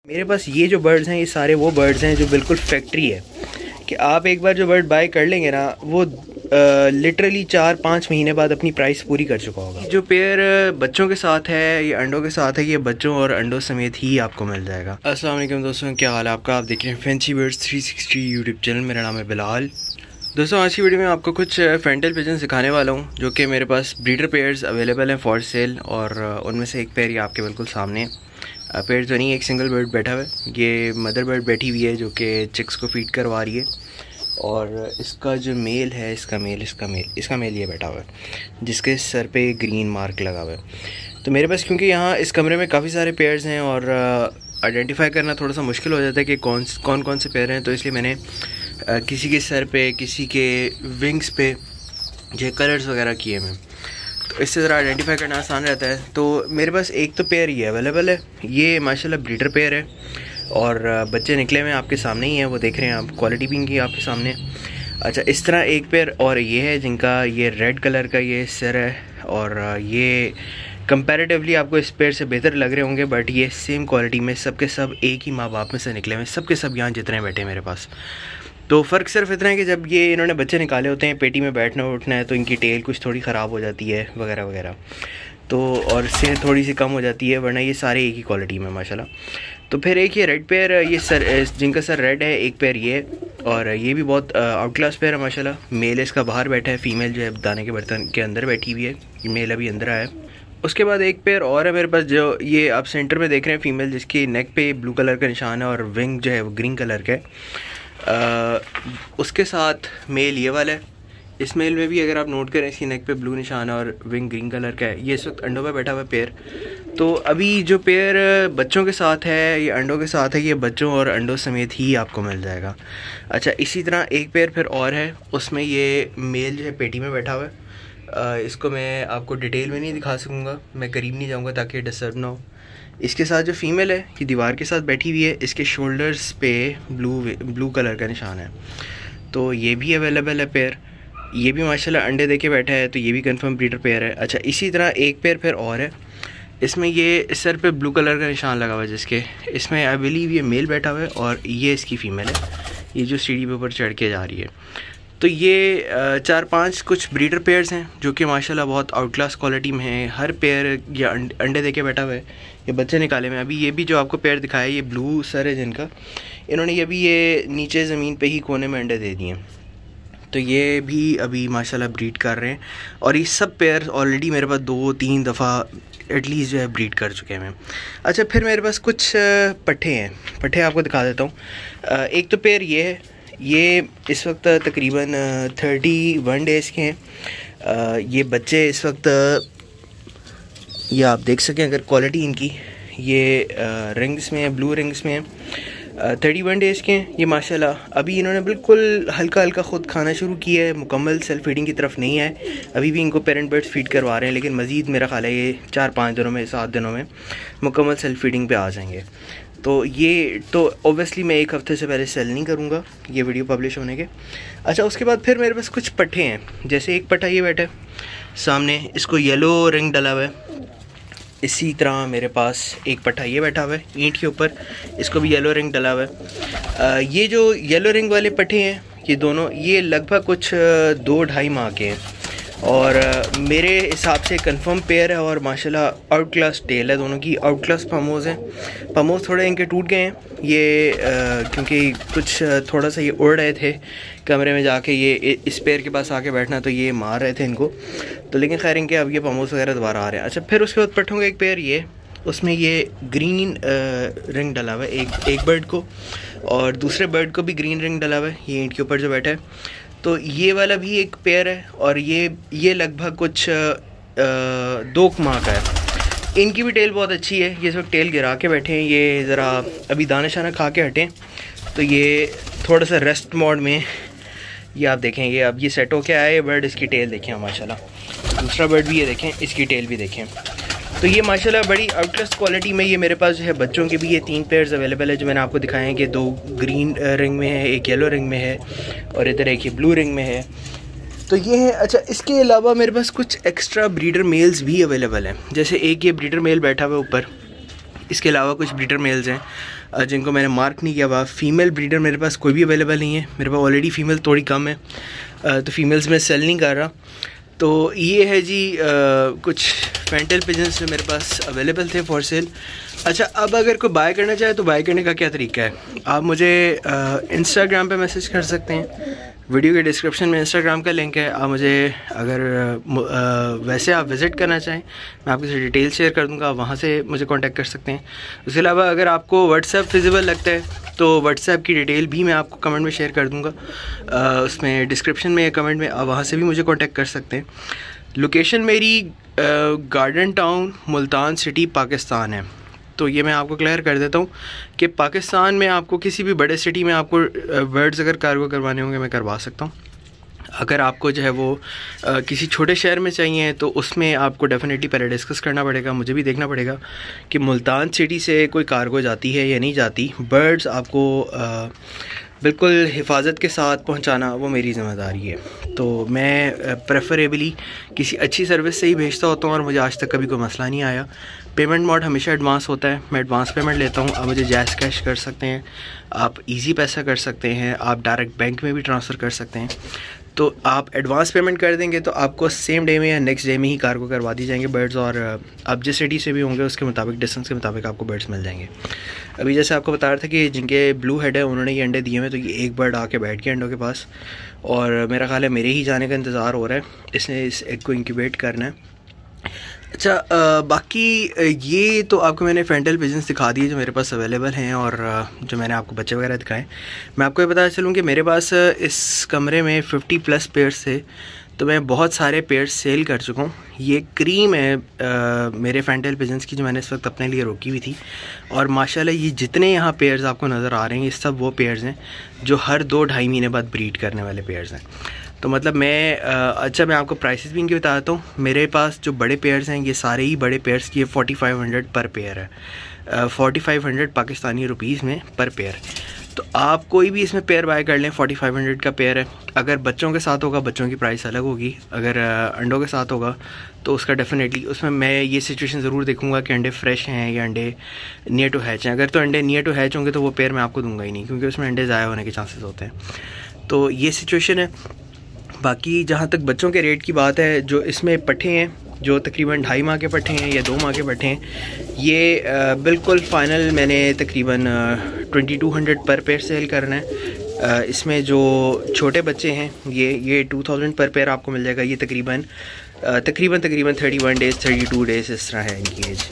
मेरे पास ये जो बर्ड्स हैं ये सारे वो बर्ड्स हैं जो बिल्कुल फैक्ट्री है कि आप एक बार जो बर्ड बाय कर लेंगे ना वो लिटरली 4-5 महीने बाद अपनी प्राइस पूरी कर चुका होगा। जो पेयर बच्चों के साथ है ये अंडों के साथ है, ये बच्चों और अंडों समेत ही आपको मिल जाएगा। अस्सलाम वालेकुम दोस्तों, क्या हाल है आपका? आप देख रहे हैं फैंसी बर्ड्स 360 यूट्यूब चैनल। मेरा नाम है बिलाल। दोस्तों आज की वीडियो में आपको कुछ फेंटल पिजन सिखाने वाला हूँ जो कि मेरे पास ब्रीडर पेयर्स अवेलेबल हैं फॉर सेल, और उनमें से एक पेयर ये आपके बिल्कुल सामने पेयर तो नहीं, एक सिंगल बर्ड बैठा हुआ है। ये मदर बर्ड बैठी हुई है जो कि चिक्स को फीड करवा रही है, और इसका जो मेल है इसका मेल ये बैठा हुआ है जिसके सर पे ग्रीन मार्क लगा हुआ है। तो मेरे पास क्योंकि यहाँ इस कमरे में काफ़ी सारे पेयर्स हैं और आइडेंटिफाई करना थोड़ा सा मुश्किल हो जाता है कि कौन से पेयर हैं, तो इसलिए मैंने किसी के सर पे, किसी के विंग्स पे जो कलर्स वगैरह किए हैं, तो इससे ज़रा आइडेंटिफाई करना आसान रहता है। तो मेरे पास एक तो पेयर ये अवेलेबल है, ये माशाल्लाह ब्रीडर पेयर है और बच्चे निकले हुए आपके सामने ही हैं, वो देख रहे हैं आप, क्वालिटी भी इनकी आपके सामने। अच्छा, इस तरह एक पेयर और ये है जिनका ये रेड कलर का ये सर है, और ये कंपैरेटिवली आपको इस पेयर से बेहतर लग रहे होंगे, बट ये सेम क्वालिटी में सबके सब एक ही माँ बाप में से निकले हुए, सबके सब यहाँ जितने बैठे हैं मेरे पास। तो फ़र्क सिर्फ इतना है कि जब ये इन्होंने बच्चे निकाले होते हैं, पेटी में बैठना उठना है, तो इनकी टेल कुछ थोड़ी ख़राब हो जाती है वगैरह वगैरह, तो और सेहत थोड़ी सी कम हो जाती है, वरना ये सारे एक ही क्वालिटी में माशाल्लाह। तो फिर एक ये रेड पेयर, ये सर जिनका सर रेड है, एक पेयर ये, और ये भी बहुत आउट क्लास पेयर है माशाल्लाह। मेल इसका बाहर बैठा है, फीमेल जो है दाने के बर्तन के अंदर बैठी हुई है, मेल अभी अंदर आया है। उसके बाद एक पेयर और है मेरे पास, जो ये आप सेंटर में देख रहे हैं फीमेल, जिसकी नेक पे ब्लू कलर का निशान है और विंग जो है वो ग्रीन कलर का है। उसके साथ मेल ये वाला है, इस मेल में भी अगर आप नोट करें इसकी नेक पे ब्लू निशान है और विंग ग्रीन कलर का है। ये इस वक्त अंडों पे बैठा हुआ पेयर। तो अभी जो पेयर बच्चों के साथ है, ये अंडों के साथ है, ये बच्चों और अंडों समेत ही आपको मिल जाएगा। अच्छा, इसी तरह एक पेयर फिर और है, उसमें ये मेल जो है पेटी में बैठा हुआ है। इसको मैं आपको डिटेल में नहीं दिखा सकूँगा, मैं करीब नहीं जाऊँगा ताकि डिस्टर्ब ना हो। इसके साथ जो फीमेल है ये दीवार के साथ बैठी हुई है, इसके शोल्डर्स पे ब्लू कलर का निशान है। तो ये भी अवेलेबल है पेयर, ये भी माशाल्लाह अंडे देके बैठा है, तो ये भी कंफर्म ब्रीडर पेयर है। अच्छा, इसी तरह एक पेयर फिर और है, इसमें ये सर पे ब्लू कलर का निशान लगा हुआ है, जिसके इसमें आई बिलीव ये मेल बैठा हुआ है और ये इसकी फ़ीमेल है, ये जो सीढ़ी पे ऊपर चढ़ के जा रही है। तो ये 4-5 कुछ ब्रीडर पेयर्स हैं जो कि माशाल्लाह बहुत आउट क्लास क्वालिटी में हैं। हर पेयर या अंडे देके बैठा हुआ है, ये बच्चे निकाले हुए हैं। अभी ये भी जो आपको पेयर दिखाया है, ये ब्लू सर है जिनका, इन्होंने ये नीचे ज़मीन पे ही कोने में अंडे दे दिए हैं, तो ये भी अभी माशाल्लाह ब्रीड कर रहे हैं। और ये सब पेयर ऑलरेडी मेरे पास 2-3 दफ़ा एटलीस्ट जो है ब्रीड कर चुके हैं। अच्छा, फिर मेरे पास कुछ पट्ठे हैं, पट्ठे आपको दिखा देता हूँ। एक तो पेयर ये है, ये इस वक्त तकरीबन 31 डेज़ के हैं। ये बच्चे इस वक्त, ये आप देख सकें अगर क्वालिटी इनकी, ये रिंग्स में है, ब्लू रिंग्स में है, 31 डेज़ के हैं ये माशाल्लाह। अभी इन्होंने बिल्कुल हल्का हल्का ख़ुद खाना शुरू किया है, मुकम्मल सेल्फ फीडिंग की तरफ नहीं है, अभी भी इनको पेरेंट बर्ड्स फीड करवा रहे हैं, लेकिन मज़ीद मेरा ख्याल है ये 4-5 दिनों में, 7 दिनों में मुकम्मल सेल्फ फीडिंग पे आ जाएंगे। तो ये तो ओबियसली मैं 1 हफ़्ते से पहले सेल नहीं करूँगा ये वीडियो पब्लिश होने के। अच्छा, उसके बाद फिर मेरे पास कुछ पट्ठे हैं, जैसे एक पट्ठा ये बैठा है सामने, इसको येलो रिंग डला हुआ है। इसी तरह मेरे पास एक पट्ठा ये बैठा हुआ है ईंट के ऊपर, इसको भी येलो रिंग डला हुआ है। ये जो येलो रिंग वाले पट्ठे हैं ये दोनों, ये लगभग कुछ 2-2.5 माह के हैं, और मेरे हिसाब से कंफर्म पेयर है, और माशाल्लाह आउट क्लास टेल है दोनों की, आउट क्लास पमोज़ हैं। पमोज़ थोड़े इनके टूट गए हैं ये, क्योंकि कुछ थोड़ा सा ये उड़ रहे थे कमरे में जाके, ये इस पेयर के पास आके बैठना, तो ये मार रहे थे इनको, तो लेकिन खैर इनके अब ये पमोज़ वगैरह दोबारा आ रहे हैं। अच्छा, फिर उसके बाद पट्ठों का एक पेयर ये, उसमें ये ग्रीन रिंग डला हुआ है एक बर्ड को, और दूसरे बर्ड को भी ग्रीन रिंग डला हुआ है, ये ईंट के ऊपर जो बैठा है। तो ये वाला भी एक पेयर है, और ये लगभग कुछ 2 माह का है। इनकी भी टेल बहुत अच्छी है, ये सब टेल गिरा के बैठे हैं, ये ज़रा अभी दाना शाना खा के हटें, तो ये थोड़ा सा रेस्ट मोड में, ये आप देखें, ये अब ये सेट हो के आया है बर्ड, इसकी टेल देखें माशाल्लाह। दूसरा बर्ड भी ये देखें, इसकी टेल भी देखें। तो ये माशाल्लाह बड़ी आउटक्लास क्वालिटी में, ये मेरे पास जो है बच्चों के भी ये 3 पेयर्स अवेलेबल है जो मैंने आपको दिखाए हैं कि 2 ग्रीन रिंग में है, एक येलो रिंग में है, और इधर एक ये ब्लू रिंग में है। तो ये है। अच्छा, इसके अलावा मेरे पास कुछ एक्स्ट्रा ब्रीडर मेल्स भी अवेलेबल हैं, जैसे एक ये ब्रीडर मेल बैठा हुआ है ऊपर, इसके अलावा कुछ ब्रीडर मेल्स हैं जिनको मैंने मार्क नहीं किया हुआ। फीमेल ब्रीडर मेरे पास कोई भी अवेलेबल नहीं है, मेरे पास ऑलरेडी फ़ीमेल थोड़ी कम है, तो फीमेल्स में सेल नहीं कर रहा। तो ये है जी कुछ फैंटल पिजन्स जो मेरे पास अवेलेबल थे फॉर सेल। अच्छा, अब अगर कोई बाय करना चाहे तो बाय करने का क्या तरीका है, आप मुझे इंस्टाग्राम पे मैसेज कर सकते हैं। वीडियो के डिस्क्रिप्शन में इंस्टाग्राम का लिंक है। आप मुझे अगर वैसे आप विज़िट करना चाहें, मैं आपको डिटेल शेयर कर दूंगा, वहाँ से मुझे कांटेक्ट कर सकते हैं। उसके अलावा अगर आपको व्हाट्सएप फिजिबल लगता है तो व्हाट्सएप की डिटेल भी मैं आपको कमेंट में शेयर कर दूंगा, उसमें डिस्क्रिप्शन में कमेंट में, आप वहाँ से भी मुझे कांटेक्ट कर सकते हैं। लोकेशन मेरी garden town Multan city Pakistan है। तो ये मैं आपको क्लियर कर देता हूँ कि पाकिस्तान में आपको किसी भी बड़े सिटी में आपको बर्ड्स अगर कार्गो करवाने होंगे मैं करवा सकता हूँ। अगर आपको जो है वो किसी छोटे शहर में चाहिए तो उसमें आपको डेफिनेटली पहले डिस्कस करना पड़ेगा, मुझे भी देखना पड़ेगा कि मुल्तान सिटी से कोई कार्गो जाती है या नहीं जाती। बर्ड्स आपको बिल्कुल हिफाजत के साथ पहुंचाना वो मेरी ज़िम्मेदारी है। तो मैं प्रेफरेबली किसी अच्छी सर्विस से ही भेजता होता हूँ और मुझे आज तक कभी कोई मसला नहीं आया। पेमेंट मोड हमेशा एडवांस होता है, मैं एडवांस पेमेंट लेता हूँ। आप मुझे जैज़ कैश कर सकते हैं, आप इजी पैसा कर सकते हैं, आप डायरेक्ट बैंक में भी ट्रांसफ़र कर सकते हैं। तो आप एडवांस पेमेंट कर देंगे तो आपको सेम डे में या नेक्स्ट डे में ही कार्गो करवा दी जाएंगे बर्ड्स, और आप जिस सिटी से भी होंगे उसके मुताबिक, डिस्टेंस के मुताबिक आपको बर्ड्स मिल जाएंगे। अभी जैसे आपको बता रहा था कि जिनके ब्लू हेड है उन्होंने ये अंडे दिए हुए, तो ये एक बर्ड आके बैठ गया अंडों के पास और मेरा ख्याल है मेरे ही जाने का इंतज़ार हो रहा है, इसने इस एग को इंक्यूबेट करना है। अच्छा, बाकी ये तो आपको मैंने फैंटल पिजन्स दिखा दिए जो मेरे पास अवेलेबल हैं और जो मैंने आपको बच्चे वगैरह दिखाए। मैं आपको ये बता चलूँ कि मेरे पास इस कमरे में 50+ पेयर्स थे, तो मैं बहुत सारे पेयर्स सेल कर चुका हूँ। ये क्रीम है मेरे फैंटल पिजन्स की जो मैंने इस वक्त अपने लिए रोकी हुई थी, और माशाल्लाह ये जितने यहाँ पेयर्स आपको नज़र आ रहे हैं ये सब वो पेयर्स हैं जो हर 2-2.5 महीने बाद ब्रीड करने वाले पेयर्स हैं। तो मतलब मैं अच्छा, मैं आपको प्राइसेस भी इनके बताता हूँ। मेरे पास जो बड़े पेयर्स हैं ये सारे ही बड़े पेयर्स की 4500 पर पेयर है, 4500 पाकिस्तानी रुपीज़ में पर पेयर। तो आप कोई भी इसमें पेयर बाय कर लें, 4500 का पेयर है। अगर बच्चों के साथ होगा बच्चों की प्राइस अलग होगी, अगर अंडों के साथ होगा तो उसका डेफिनेटली उसमें मैं ये सिचुएशन ज़रूर देखूंगा कि अंडे फ्रेश हैं या अंडे नियर टू हैच हैं। अगर तो अंडे नियर टू हैच होंगे तो वो पेयर मैं आपको दूंगा ही नहीं, क्योंकि उसमें अंडे ज़ाया होने के चांसेस होते हैं। तो ये सिचुएशन है। बाकी जहाँ तक बच्चों के रेट की बात है, जो इसमें पट्ठे हैं जो तकरीबन 2.5 माह के पट्ठे हैं या 2 माह के पट्ठे हैं, ये बिल्कुल फ़ाइनल मैंने तकरीबन 2200 पर पेयर सेल करना है। इसमें जो छोटे बच्चे हैं ये 2000 पर पेयर आपको मिल जाएगा। ये तकरीबन 31 डेज़ 32 डेज़ इस तरह है इनकी एज।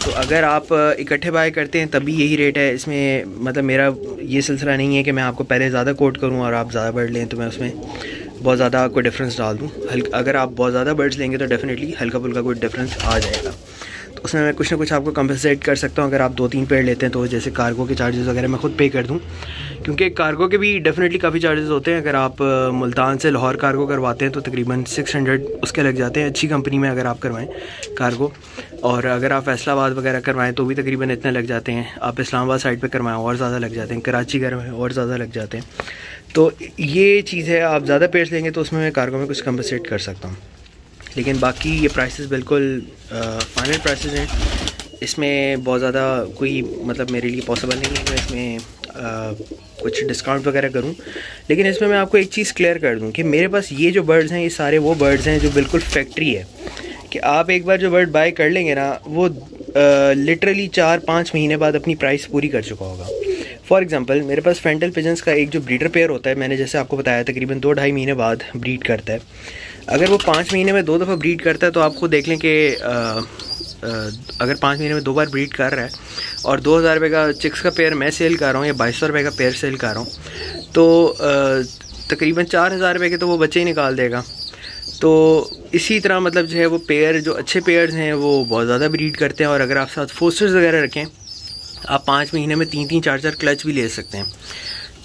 तो अगर आप इकट्ठे बाय करते हैं तभी यही रेट है। इसमें मतलब मेरा ये सिलसिला नहीं है कि मैं आपको पहले ज़्यादा कोट करूँ और आप ज़्यादा बर्ड लें तो मैं उसमें बहुत ज़्यादा कोई डिफरेंस डाल दूँ। अगर आप बहुत ज़्यादा बर्ड्स लेंगे तो डेफिनेटली हल्का फुल्का कोई डिफरेंस आ जाएगा। तो उसमें मैं कुछ ना कुछ आपको कंपनसेट कर सकता हूँ। अगर आप 2-3 पेड़ लेते हैं तो जैसे कार्गो के चार्जेस वगैरह मैं खुद पे कर दूँ, क्योंकि कार्गो के भी डेफिनेटली काफ़ी चार्जेस होते हैं। अगर आप मुल्तान से लाहौर कार्गो करवाते हैं तो तकरीबन 600 उसके लग जाते हैं, अच्छी कंपनी में अगर आप करवाएं कार्गो। और अगर आप फैसलाबाद वगैरह करवाएं तो भी तकरीबन इतने लग जाते हैं। आप इस्लामाबाद साइड पे करवाएं और ज़्यादा लग जाते हैं, कराची करवाएं और ज़्यादा लग जाते हैं। तो ये चीज़ है, आप ज़्यादा पेयर्स लेंगे तो उसमें मैं कार्गो में कुछ कंपनसेट कर सकता हूँ। लेकिन बाकी ये प्राइसेस बिल्कुल फाइनल प्राइसेस हैं। इसमें बहुत ज़्यादा कोई मतलब मेरे लिए पॉसिबल नहीं है कि इसमें कुछ डिस्काउंट वगैरह करूं। लेकिन इसमें मैं आपको एक चीज़ क्लियर कर दूं कि मेरे पास ये जो बर्ड्स हैं ये सारे वो बर्ड्स हैं जो बिल्कुल फैक्ट्री है, कि आप एक बार जो बर्ड बाय कर लेंगे ना वो लिटरली 4-5 महीने बाद अपनी प्राइस पूरी कर चुका होगा। फॉर एग्जांपल मेरे पास फैंटल पिजन्स का एक जो ब्रीडर पेयर होता है, मैंने जैसे आपको बताया तकरीबन 2-2.5 महीने बाद ब्रीड करता है। अगर वो 5 महीने में 2 दफ़ा ब्रीड करता है तो आप खुद देख लें कि अगर 5 महीने में 2 बार ब्रीड कर रहा है और 2000 रुपये का चिक्स का पेयर मैं सेल कर रहा हूँ या 2200 रुपये का पेयर सेल कर रहा हूँ, तो तकरीबन 4000 रुपये के तो वो बच्चे ही निकाल देगा। तो इसी तरह मतलब जो है वो पेयर, जो अच्छे पेयर्स हैं वो बहुत ज़्यादा ब्रीड करते हैं। और अगर आप साथ फोस्टर्स वगैरह रखें, आप 5 महीने में 3-3, 4-4 क्लच भी ले सकते हैं।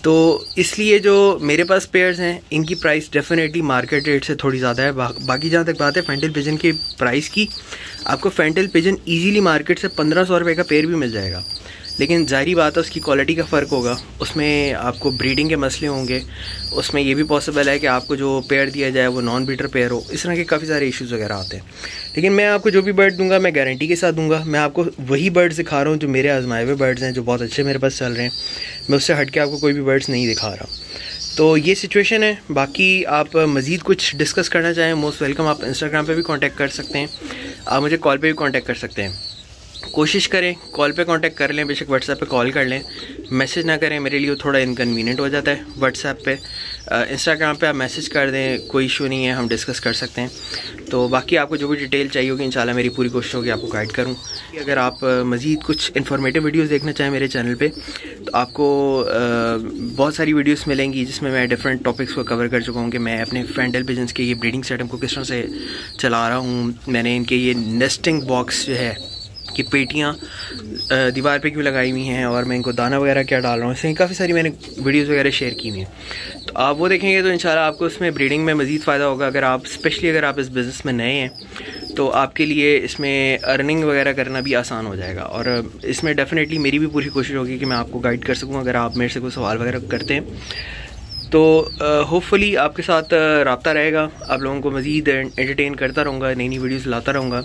तो इसलिए जो मेरे पास पेयर्स हैं इनकी प्राइस डेफिनेटली मार्केट रेट से थोड़ी ज़्यादा है। बाकी जहाँ तक बात है फैंटल पिजन की प्राइस की, आपको फैंटल पिजन इजीली मार्केट से 1500 रुपये का पेयर भी मिल जाएगा। लेकिन ज़ाहिरी बात है उसकी क्वालिटी का फ़र्क होगा, उसमें आपको ब्रीडिंग के मसले होंगे, उसमें ये भी पॉसिबल है कि आपको जो पेयर दिया जाए वो नॉन ब्रीडर पेयर हो, इस तरह के काफ़ी सारे इश्यूज़ वगैरह आते हैं। लेकिन मैं आपको जो भी बर्ड दूंगा मैं गारंटी के साथ दूंगा। मैं आपको वही बर्ड्स दिखा रहा हूँ जो मेरे आजमाए हुए बर्ड्स हैं, जो बहुत अच्छे मेरे पास चल रहे हैं। मैं उससे हट के आपको कोई भी बर्ड्स नहीं दिखा रहा। तो ये सिचुएशन है। बाकी आप मज़ीद कुछ डिस्कस करना चाहें, मोस्ट वेलकम। आप इंस्टाग्राम पे भी कांटेक्ट कर सकते हैं, आप मुझे कॉल पे भी कांटेक्ट कर सकते हैं। कोशिश करें कॉल पे कांटेक्ट कर लें, बेशक व्हाट्सएप पे कॉल कर लें, मैसेज ना करें, मेरे लिए थोड़ा इनकन्वीनियंट हो जाता है व्हाट्सएप पे। इंस्टाग्राम पे आप मैसेज कर दें, कोई इशू नहीं है, हम डिस्कस कर सकते हैं। तो बाकी आपको जो भी डिटेल चाहिए होगी इंशाल्लाह मेरी पूरी कोशिश होगी आपको गाइड करूं। अगर आप मज़ीद कुछ इन्फॉर्मेटिव वीडियोस देखना चाहें मेरे चैनल पे, तो आपको बहुत सारी वीडियोस मिलेंगी जिसमें मैं डिफरेंट टॉपिक्स को कवर कर चुका हूँ कि मैं अपने फैंटल पिजन्स के ये ब्रीडिंग सेटअप को किस तरह से चला रहा हूँ। मैंने इनके ये नेस्टिंग बॉक्स जो है कि पेटियाँ दीवार पे क्यों लगाई हुई हैं और मैं इनको दाना वगैरह क्या डाल रहा हूँ, इसमें काफ़ी सारी मैंने वीडियोस वगैरह शेयर की हुई हैं। तो आप वो देखेंगे तो इंशाल्लाह आपको इसमें ब्रीडिंग में मज़ीद फ़ायदा होगा। अगर आप स्पेशली अगर आप इस बिज़नेस में नए हैं तो आपके लिए इसमें अर्निंग वगैरह करना भी आसान हो जाएगा। और इसमें डेफिनेटली मेरी भी पूरी कोशिश होगी कि मैं आपको गाइड कर सकूँ अगर आप मेरे से कोई सवाल वगैरह करते हैं। तो होपफुली आपके साथ रब्ता रहेगा, आप लोगों को मज़ीद एंटरटेन करता रहूँगा, नई नई वीडियोज़ लाता रहूँगा।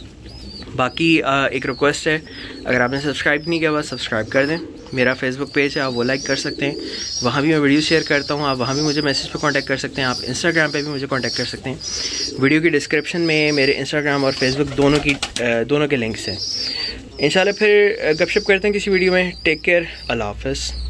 बाकी एक रिक्वेस्ट है, अगर आपने सब्सक्राइब नहीं किया हुआ सब्सक्राइब कर दें। मेरा फेसबुक पेज है, आप वो लाइक कर सकते हैं, वहाँ भी मैं वीडियो शेयर करता हूँ। आप वहाँ भी मुझे मैसेज पे कांटेक्ट कर सकते हैं, आप इंस्टाग्राम पे भी मुझे कांटेक्ट कर सकते हैं। वीडियो की डिस्क्रिप्शन में मेरे इंस्टाग्राम और फेसबुक दोनों के लिंक्स हैं। इंशाल्लाह फिर गपशप करते हैं किसी वीडियो में। टेक केयर, अल्लाह हाफ़िज़।